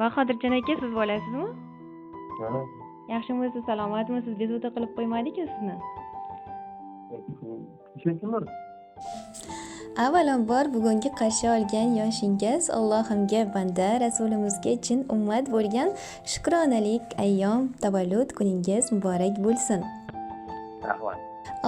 Bahodirjon aka, siz bo'lasizmi? Mana Yaxshimisiz, salomatmisiz? Bezovta qilib qo'ymadik-ku sizni. ishonchimlar. Avvalambor bugungi qarshi olgan yoshingiz Allohimga banda, rasulimizga chin ummat bo'lgan shukronalik ayyom tavallud kuningiz muborak bo'lsin. Rahmat.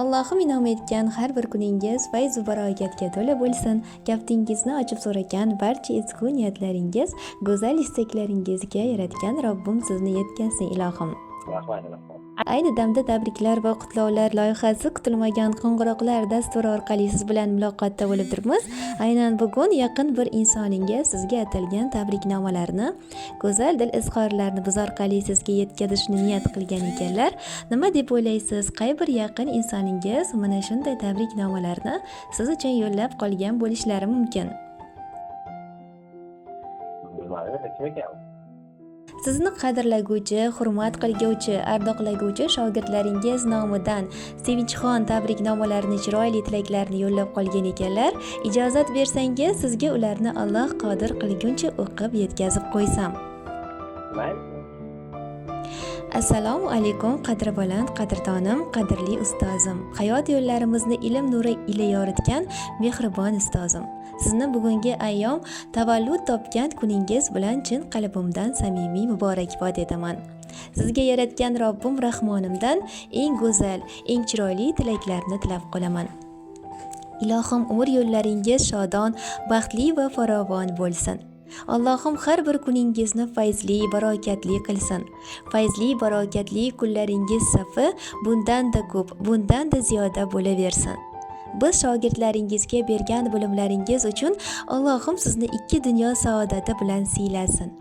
Allohim inom etgan har bir kuningiz fayz va barogatga to'la bo'lsin. Kaftingizni ochib so'ragan barcha ezgu niyatlaringiz, go'zal istaklaringizga yaratgan Robbim sizni yetkazsin ilohim. Rahmat. Ayni damda tabriklar va qutlovlar loyihasi kutilmagan qo'ng'iroqlar dasturi orqali siz bilan muloqotda bo'lib turibmiz. Aynan bugun yaqin bir insoningiz sizga atalgan tabriknomalarni, go'zal dil izhorlarini biz orqali sizga yetkazishni niyat qilgan ekanlar. Nima deb o'ylaysiz? Qay bir yaqin insoningiz mana shunday tabriknomalarni siz uchun yo'llab qolgan bo'lishlari mumkin? Sizni qadrlaguvchi, hurmat qilguvchi, ardoqlaguvchi shogirdlaringiz nomidan Sevinchxon tabriknomalarini, chiroyli tilaklarni yo'llab qolgan ekanlar. Ijozat bersangiz, sizga ularni Alloh qodir qilguncha o'qib yetkazib qo'ysam. Assalomu alaykum qadri baland, qadrdonim, qadrli ustozim. Hayot yo'llarimizni ilm nuri ila yoritgan mehribon ustozim. Sizni bugungi ayyom tavallud topgan kuningiz bilan chin qalbimdan samimiy muborakbod etaman. Sizga yaratgan Robbim Rahmonimdan eng go'zal, eng chiroyli tilaklarni tilab qolaman. Ilohim umr yo'llaringiz shodon, baxtli va farovon bo'lsin. Allohim har bir kuningizni fayzli, barokatli qilsin. Fayzli, barokatli kunlaringiz safi bundan-da ko'p, bundan-da ziyoda bo'laversin. Biz shogirdlaringizga bergan bilimlaringiz uchun Allohim sizni ikki dunyo saodati bilan siylasin.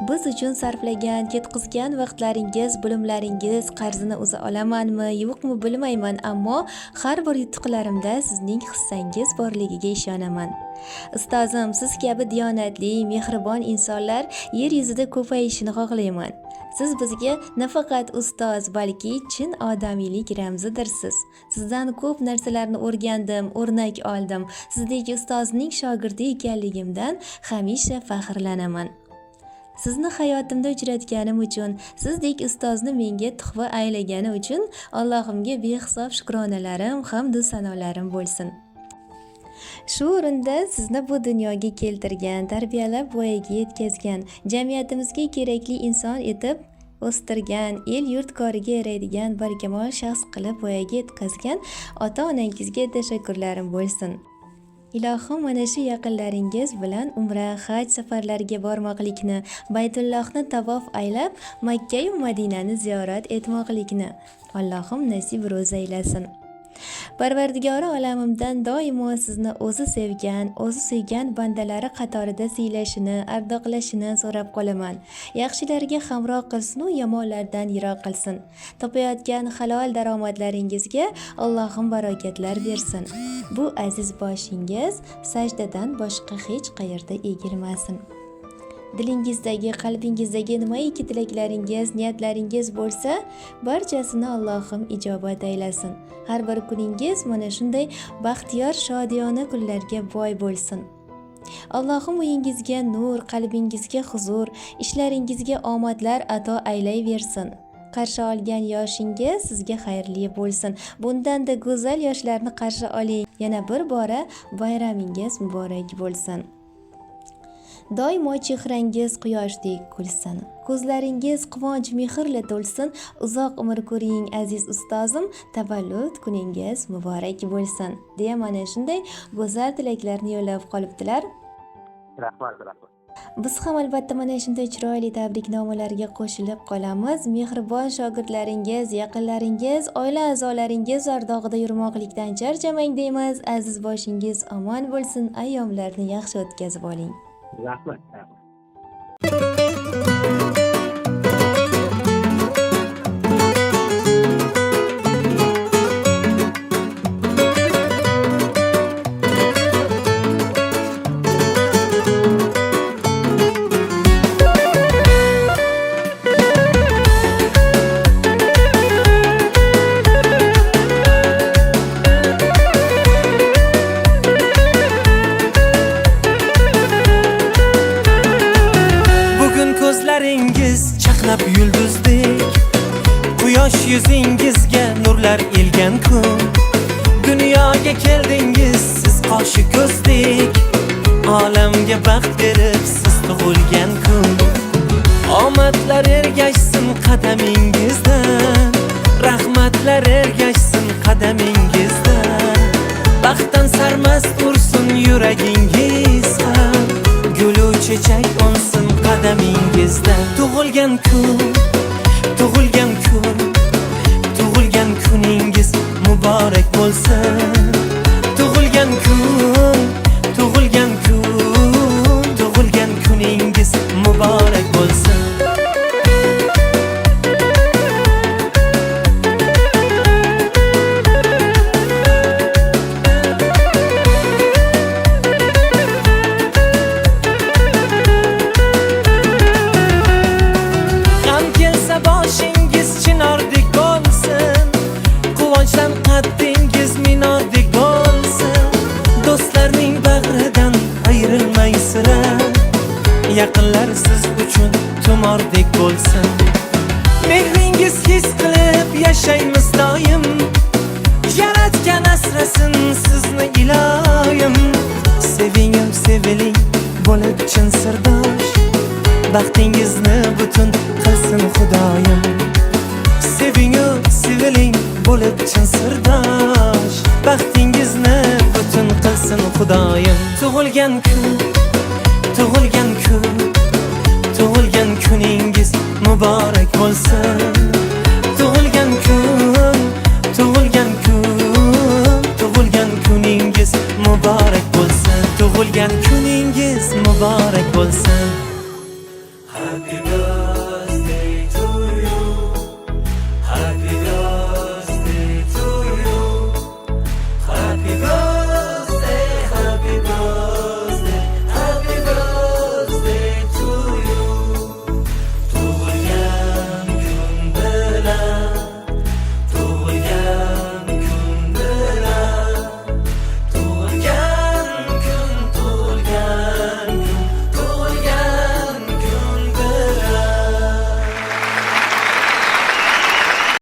Biz uchun sarflagan, ketkizgan vaqtlaringiz, bilimlaringiz qarzini o'zi olamanmi, yo'qmi bilmayman, ammo har bir yutuqlarimda sizning hissangiz borligiga ishonaman. Ustozim, siz kabi diyonatli, mehribon insonlar yer yuzida ko'payishini xohlayman. Siz bizga nafaqat ustoz, balki chin odamiylik ramzidirsiz. Sizdan ko'p narsalarni o'rgandim, o'rnak oldim. Sizdek ustozning shogirdi ekanligimdan hamisha faxrlanaman. Sizni hayotimda uchratganim uchun, sizdek ustozni menga tuhfa aylagani uchun Allohimga behisob shukronalarim, hamdu sanolarim bo'lsin. Shu o'rinda sizni bu dunyoga keltirgan, tarbiyalab voyaga yetkazgan, jamiyatimizga kerakli inson etib o'stirgan, el yurt koriga yaraydigan barkamol shaxs qilib voyaga yetkazgan ota-onangizga tashakkurlarim bo'lsin. Ilohim mana shu yaqinlaringiz bilan umra, haj safarlariga bormoqlikni, Baytullohni tavof aylab, Makka va Madinani ziyorat etmoqlikni Allohim nasib ro'za aylasin. Parvardigori olamimdan doimo sizni o'zi sevgan, o'zi suygan bandalari qatorida siylashini, ardoqlashini so'rab qolaman. Yaxshilarga hamroh qilsin va yomonlardan yiroq qilsin. Topayotgan halol daromadlaringizga Allohim barokatlar bersin. Bu aziz boshingiz sajdadan boshqa hech qayerda egilmasin. Dilingizdagi, qalbingizdagi nimaiki tilaklaringiz, niyatlaringiz bo'lsa, barchasini Allohim ijobat aylasin. Har bir kuningiz mana shunday baxtiyor, shodiyona kunlarga boy bo'lsin. Allohim uyingizga nur, qalbingizga huzur, ishlaringizga omadlar ato aylayversin. Qarshi olgan yoshingiz sizga xayrli bo'lsin. Bundan-da go'zal yoshlarni qarshi oling. Yana bir bora bayramingiz muborak bo'lsin. Doimo chehrangiz quyoshdek kulsin. Ko'zlaringiz quvonch mehrla to'lsin. Uzoq umr ko'ring aziz ustozim. Tavallud kuningiz muborak bo'lsin. Deya mana shunday go'zal tilaklarni yo'llab qolibdilar. Rahmat. Biz ham albatta mana shunday chiroyli tabriknomalarga qo'shilib qolamiz. Mehribon shogirdlaringiz, yaqinlaringiz, oila a'zolaringiz ardog'ida yurmoqlikdan charchamang deymiz. Aziz boshingiz omon bo'lsin. Ayyomlarni yaxshi o'tkazib oling. Rahmat. yuzingizga nurlar ilgan kun. Dunyoga keldingiz siz qoshi ko'zdek, olamga baxt berib siz tug'ilgan kun. Omadlar ergashsin qadamingizdan, rahmatlar ergashsin qadamingizdan. Baxtdan sarmast ursin yuragingiz ham, gulu chechak unsin qadamingizdan. Tug'ilgan kun, tug'ilgan kun, tug'ilgan kuningiz muborak bo'lsin. Tug'ilgan kun, tug'ilgan kun, tug'ilgan kuningiz muborak bo'lsin. Boshingiz chinordek bo'lsin, quvonchdan qaddingiz minordek bo'lsin. Do'stlarning bag'ridan ayrilmay sira, yaqinlar siz uchun tumordek bo'lsin. Mehringiz his qilib yashaymiz doim, yaratgan asrasin sizni iloyim. Sevingim seviling bo'lib chin sirdosh, baxtingizni butun qilsin Xudoyim. Sevingu seviling bo'lib chin sirdosh, baxtingizni butun qilsin Xudoyim. Tug'ilgan kun, tug'ilgan kun, tug'ilgan kuningiz muborak bo'lsin. Tug'ilgan kun, tug'ilgan kun, tug'ilgan kuningiz muborak bo'lsin. Tug'ilgan kuningiz muborak bo'lsin. Happy